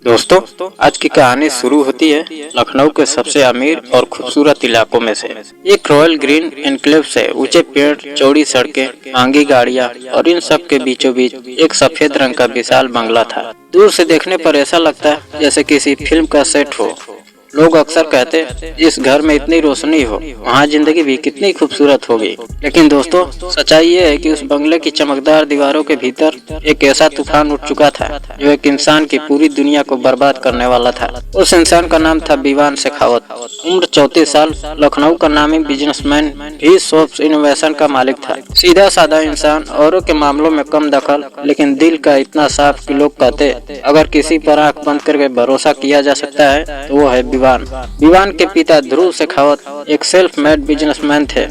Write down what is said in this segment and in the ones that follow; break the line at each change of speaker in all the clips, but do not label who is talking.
दोस्तों, आज की कहानी शुरू होती है लखनऊ के सबसे अमीर और खूबसूरत इलाकों में से एक रॉयल ग्रीन एनक्लेव से। ऊंचे पेड़, चौड़ी सड़कें, महंगी गाड़ियां और इन सब के बीचों बीच एक सफेद रंग का विशाल बंगला था। दूर से देखने पर ऐसा लगता है जैसे किसी फिल्म का सेट हो। लोग अक्सर कहते हैं जिस घर में इतनी रोशनी हो वहाँ जिंदगी भी कितनी खूबसूरत होगी। लेकिन दोस्तों, सच्चाई ये है कि उस बंगले की चमकदार दीवारों के भीतर एक ऐसा तूफान उठ चुका था जो एक इंसान की पूरी दुनिया को बर्बाद करने वाला था। उस इंसान का नाम था विवान शेखावत। उम्र 34 साल, लखनऊ का नामी बिजनेसमैन, भी सोप्स इनोवेशन का मालिक था। सीधा साधा इंसान, औरों के मामलों में कम दखल, लेकिन दिल का इतना साफ कि लोग कहते अगर किसी पर आंख बंद करके भरोसा किया जा सकता है तो वो है विवान के पिता ध्रुव शेखावत एक सेल्फ मेड बिजनेसमैन थे।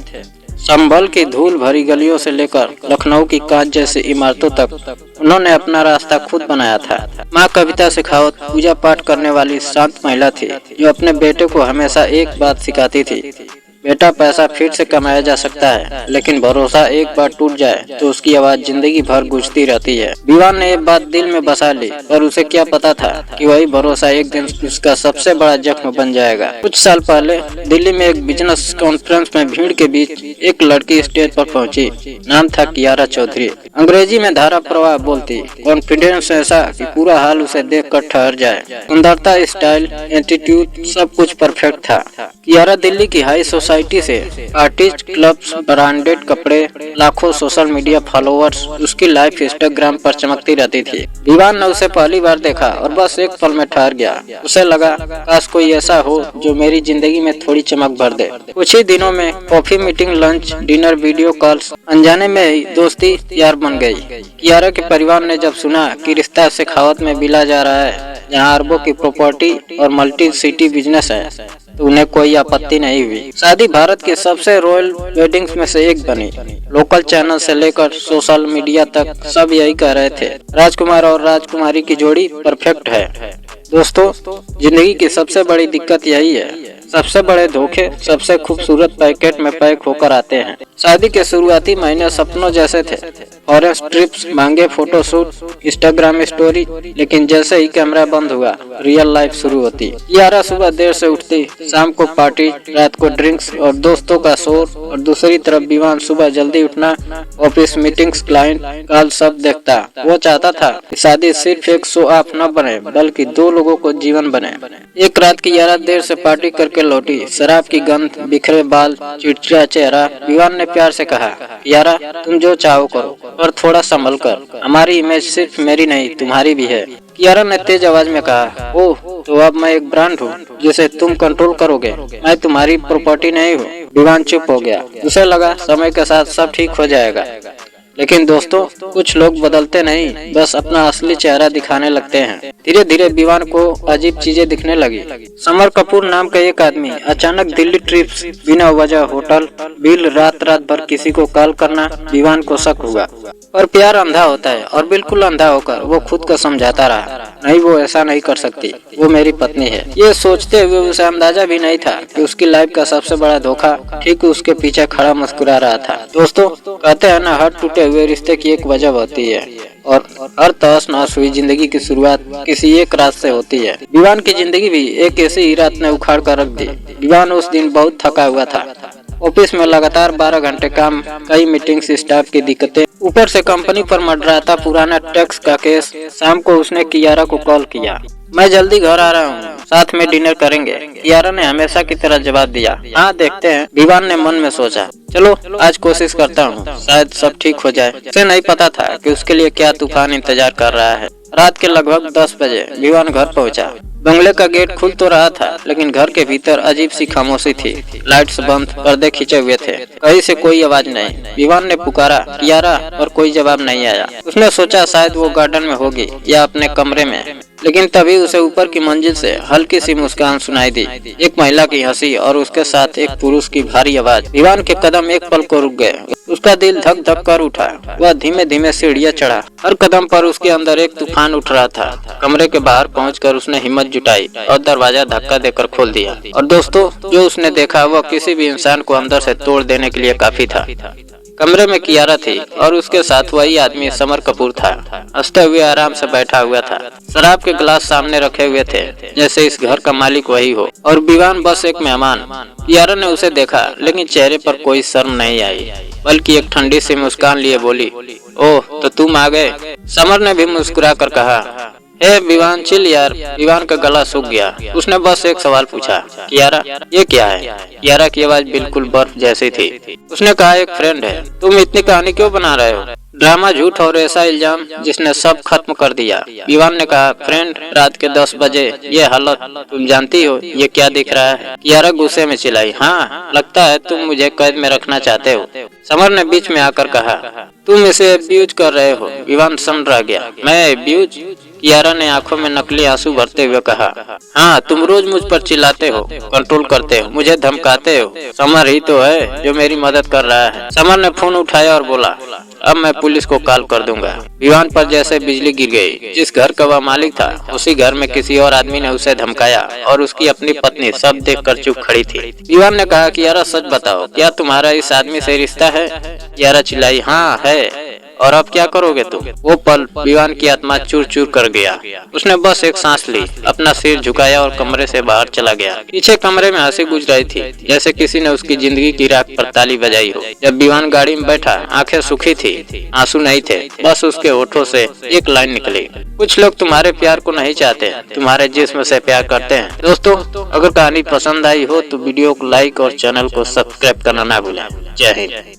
संभल की धूल भरी गलियों से लेकर लखनऊ की कांच जैसी इमारतों तक उन्होंने अपना रास्ता खुद बनाया था। माँ कविता शेखावत पूजा पाठ करने वाली शांत महिला थी जो अपने बेटे को हमेशा एक बात सिखाती थी, बेटा, पैसा फिर से कमाया जा सकता है, लेकिन भरोसा एक बार टूट जाए तो उसकी आवाज जिंदगी भर गूंजती रहती है। विवान ने ये बात दिल में बसा ली, पर उसे क्या पता था कि वही भरोसा एक दिन उसका सबसे बड़ा जख्म बन जाएगा। कुछ साल पहले दिल्ली में एक बिजनेस कॉन्फ्रेंस में भीड़ के बीच एक लड़की स्टेज पर पहुंची। नाम था कियारा चौधरी। अंग्रेजी में धारा प्रवाह बोलती, कॉन्फिडेंस ऐसा कि पूरा हाल उसे देखकर ठहर जाए। सुंदरता, स्टाइल, एटीट्यूड, सब कुछ परफेक्ट था। कियारा दिल्ली की हाई सोसाइटी से आर्टिस्ट, क्लब्स, ब्रांडेड कपड़े, लाखों सोशल मीडिया फॉलोअर्स, उसकी लाइफ इंस्टाग्राम पर चमकती रहती थी। विवान ने उसे पहली बार देखा और बस एक पल में ठहर गया। उसे लगा काश कोई ऐसा हो जो मेरी जिंदगी में थोड़ी चमक भर दे। कुछ ही दिनों में coffee meeting, lunch, dinner, video calls, अनजाने में ही दोस्ती यार बन गई। कियारा के परिवार ने जब सुना कि रिश्ता शेखावत में मिला जा रहा है, जहाँ अरबों की प्रॉपर्टी और मल्टी सिटी बिजनेस है, तो उन्हें कोई आपत्ति नहीं हुई। शादी भारत की सबसे रॉयल वेडिंग्स में से एक बनी। लोकल चैनल से लेकर सोशल मीडिया तक सब यही कह रहे थे, राजकुमार और राजकुमारी की जोड़ी परफेक्ट है। दोस्तों, जिंदगी की सबसे बड़ी दिक्कत यही है, सबसे बड़े धोखे सबसे खूबसूरत पैकेट में पैक होकर आते हैं। शादी के शुरुआती महीने सपनों जैसे थे, फॉरेन ट्रिप्स, महंगे फोटोशूट, इंस्टाग्राम स्टोरी, लेकिन जैसे ही कैमरा बंद हुआ रियल लाइफ शुरू होती। कियारा सुबह देर से उठती, शाम को पार्टी, रात को ड्रिंक्स और दोस्तों का शोर, और दूसरी तरफ विवान सुबह जल्दी उठना, ऑफिस मीटिंग्स, क्लाइंट कॉल, सब देखता। वो चाहता था कि शादी सिर्फ एक शो ऑफ न बने बल्कि दो लोगों को जीवन बने। एक रात कियारा देर से पार्टी करके लौटी, शराब की गंध, बिखरे बाल, चिड़चिड़ा चेहरा। विवान ने प्यार से कहा, कियारा, तुम जो चाहो करो, पर थोड़ा संभल कर, हमारी इमेज सिर्फ मेरी नहीं तुम्हारी भी है। कियारा ने तेज आवाज में कहा, ओह, तो अब मैं एक ब्रांड हूँ जिसे तुम कंट्रोल करोगे, मैं तुम्हारी प्रॉपर्टी नहीं हूँ। विवान चुप हो गया। उसे लगा समय के साथ सब ठीक हो जाएगा। लेकिन दोस्तों, कुछ लोग बदलते नहीं, बस अपना असली चेहरा दिखाने लगते हैं। धीरे धीरे विवान को अजीब चीजें दिखने लगी। समर कपूर नाम का एक आदमी अचानक दिल्ली ट्रिप्स, बिना वजह होटल बिल, रात रात भर किसी को कॉल करना। विवान को शक हुआ, और प्यार अंधा होता है, और बिल्कुल अंधा होकर वो खुद को समझाता रहा, नहीं, वो ऐसा नहीं कर सकती, वो मेरी पत्नी है। ये सोचते हुए उसे अंदाजा भी नहीं था कि उसकी लाइफ का सबसे बड़ा धोखा ठीक उसके पीछे खड़ा मुस्कुरा रहा था। दोस्तों, कहते हैं ना, हर टूटे हुए रिश्ते की एक वजह होती है, और हर तहस नहस हुई जिंदगी की शुरुआत किसी एक रात से होती है। विवान की जिंदगी भी एक ऐसी ही रात ने उखाड़ कर रख दी। विवान उस दिन बहुत थका हुआ था। ऑफिस में लगातार 12 घंटे काम, कई मीटिंग्स, स्टाफ की दिक्कतें, ऊपर से कंपनी पर मंडराता पुराना टैक्स का केस। शाम को उसने कियारा को कॉल किया, मैं जल्दी घर आ रहा हूँ, साथ में डिनर करेंगे। कियारा ने हमेशा की तरह जवाब दिया, हाँ, देखते हैं। विवान ने मन में सोचा, चलो आज कोशिश करता हूँ, शायद सब ठीक हो जाए। उसे नहीं पता था कि उसके लिए क्या तूफान इंतजार कर रहा है। रात के लगभग 10 बजे विवान घर पहुँचा। बंगले का गेट खुल तो रहा था, लेकिन घर के भीतर अजीब सी खामोशी थी। लाइट्स बंद, पर्दे खींचे हुए थे, कहीं से कोई आवाज नहीं। विवान ने पुकारा, कियारा, और कोई जवाब नहीं आया। उसने सोचा शायद वो गार्डन में होगी या अपने कमरे में, लेकिन तभी उसे ऊपर की मंजिल से हल्की सी मुस्कान सुनाई दी। एक महिला की हंसी और उसके साथ एक पुरुष की भारी आवाज। विवान के कदम एक पल को रुक गए। उसका दिल धक धक कर उठा। वह धीमे धीमे सीढ़ियां चढ़ा। हर कदम पर उसके अंदर एक तूफान उठ रहा था। कमरे के बाहर पहुंचकर उसने हिम्मत जुटाई और दरवाजा धक्का देकर खोल दिया। और दोस्तों, जो उसने देखा वह किसी भी इंसान को अंदर से तोड़ देने के लिए काफी था। कमरे में कियारा थी और उसके साथ वही आदमी समर कपूर था। हंसते हुए आराम से बैठा हुआ था। शराब के गिलास सामने रखे हुए थे, जैसे इस घर का मालिक वही हो और विवान बस एक मेहमान। कियारा ने उसे देखा, लेकिन चेहरे पर कोई शर्म नहीं आई, बल्कि एक ठंडी सी मुस्कान लिए बोली, ओह तो तुम आ गए। समर ने भी मुस्कुरा कर कहा, हे विवान चिल यार। विवान का गला सूख गया। उसने बस एक सवाल पूछा, कियारा ये क्या है? कियारा की आवाज बिल्कुल बर्फ जैसी थी। उसने कहा, एक फ्रेंड है। तुम इतनी कहानी क्यों बना रहे हो? ड्रामा, झूठ और ऐसा इल्जाम जिसने सब खत्म कर दिया। विवान ने कहा, फ्रेंड रात के 10 बजे ये हालत, तुम जानती हो ये क्या दिख रहा है? कियारा गुस्से में चिल्लाई, हाँ लगता है तुम मुझे कैद में रखना चाहते हो। समर ने बीच में आकर कहा, तुम इसे अब्यूज कर रहे हो। विवान सन्न रह गया, मैं अब्यूज? कियारा ने आंखों में नकली आंसू भरते हुए कहा, हाँ तुम रोज मुझ पर चिल्लाते हो, कंट्रोल करते हो, मुझे धमकाते हो। समर ही तो है जो मेरी मदद कर रहा है। समर ने फोन उठाया और बोला, अब मैं पुलिस को कॉल कर दूंगा। विवान पर जैसे बिजली गिर गई। जिस घर का वह मालिक था, उसी घर में किसी और आदमी ने उसे धमकाया और उसकी अपनी पत्नी सब देखकर चुप खड़ी थी। विवान ने कहा, कियारा सच बताओ, क्या तुम्हारा इस आदमी से रिश्ता है? कियारा चिल्लाई, हाँ है। और अब क्या करोगे तुम? वो पल विवान की आत्मा चूर चूर कर गया। उसने बस एक सांस ली, अपना सिर झुकाया और कमरे से बाहर चला गया। पीछे कमरे में हंसी गुज रही थी, जैसे किसी ने उसकी जिंदगी की राख पर ताली बजाई हो। जब विवान गाड़ी में बैठा, आंखें सूखी थी, आंसू नहीं थे, बस उसके होठों से एक लाइन निकली, कुछ लोग तुम्हारे प्यार को नहीं चाहते, तुम्हारे जिस्म से प्यार करते हैं। दोस्तों, अगर कहानी पसंद आई हो तो वीडियो को लाइक और चैनल को सब्सक्राइब करना ना भूलें। जय हिंद।